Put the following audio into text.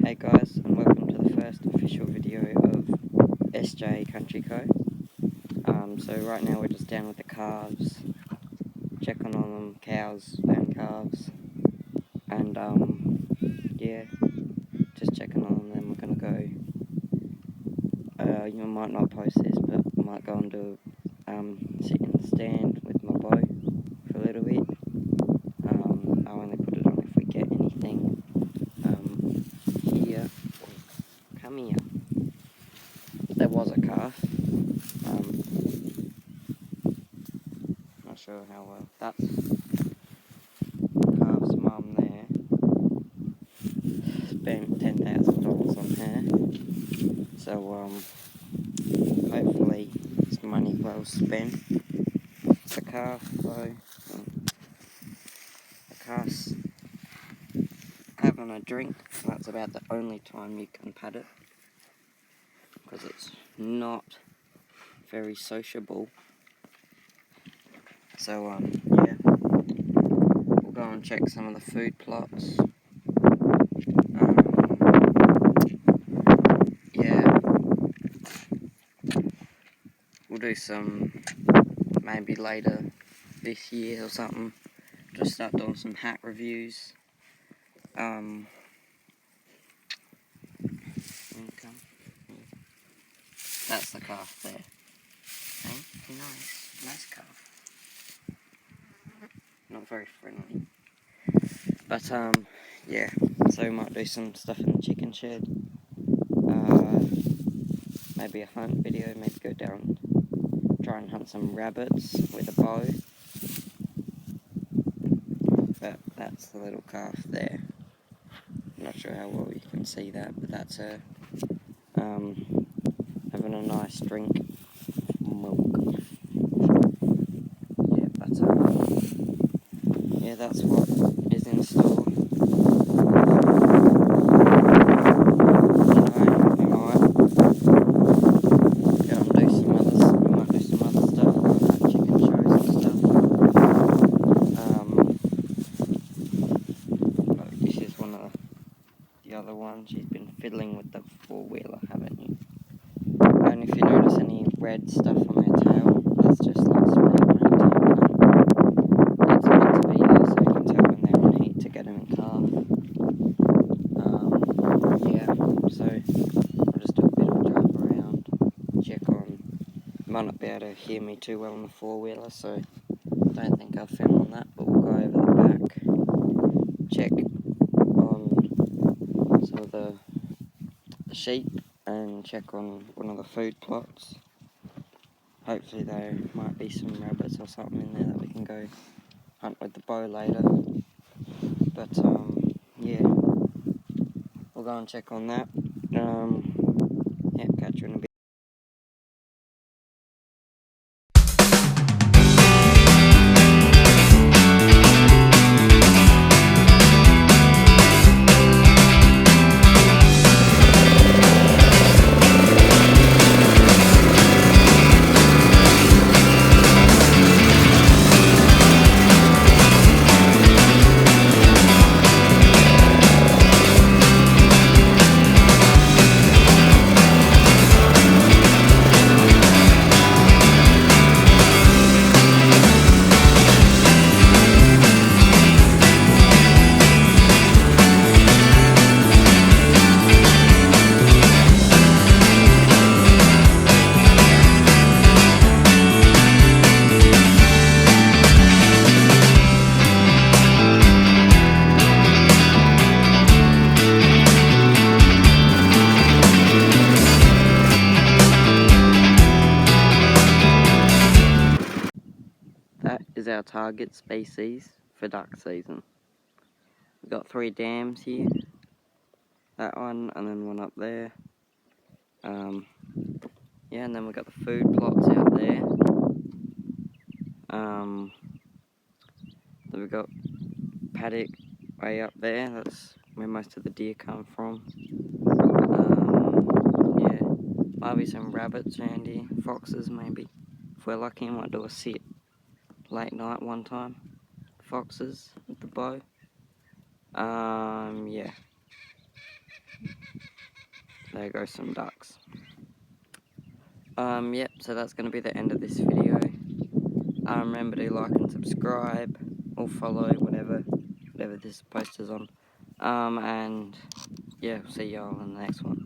Hey guys, and welcome to the first official video of SJ Country Co. So right now we're just down with the calves, checking on them, cows and calves, and yeah, just checking on them. Then we're gonna go. You might not post this, but I might go and do sit in the stand with my bow for a little bit. I'll only put it on if we get anything. Here, come here. There was a calf. Not sure how well. That's calf's mum there. Spent $10,000 on her. So hopefully it's money well spent. The calf though, the calf's having a drink. That's about the only time you can pat it, because it's not very sociable. So yeah, we'll go and check some of the food plots. Yeah, we'll do some maybe later this year or something. Just start doing some hat reviews. That's the calf there. Okay, nice calf. Not very friendly. But yeah, so we might do some stuff in the chicken shed. Maybe a hunt video, maybe go down, try and hunt some rabbits with a bow. But that's the little calf there. I'm not sure how well you can see that, but that's her having a nice drink of milk. Yeah, but yeah, that's what is in store. Other one, she's been fiddling with the four-wheeler, haven't you? And if you notice any red stuff on their tail, that's just like spray paint tail. It's meant to be there so you can tell when they're in heat to get them in calf. Yeah, so I'll just do a bit of a drive around, check on. You might not be able to hear me too well on the four-wheeler, so I don't think I'll film on that, but we'll go over the back, check on some of the sheep and check on one of the food plots. Hopefully there might be some rabbits or something in there that we can go hunt with the bow later. But yeah, we'll go and check on that. Yeah, catch you in a bit. That is our target species for duck season. We've got 3 dams here, that one and then one up there. Yeah, and then we've got the food plots out there. Then we've got paddock way up there, that's where most of the deer come from. Yeah, might be some rabbits around here, foxes maybe. If we're lucky, might do a sit late night one time. Foxes with the bow. Yeah. there go some ducks. Yep, so that's going to be the end of this video. Remember to like and subscribe, or follow, whatever this post is on. And yeah, see y'all in the next one.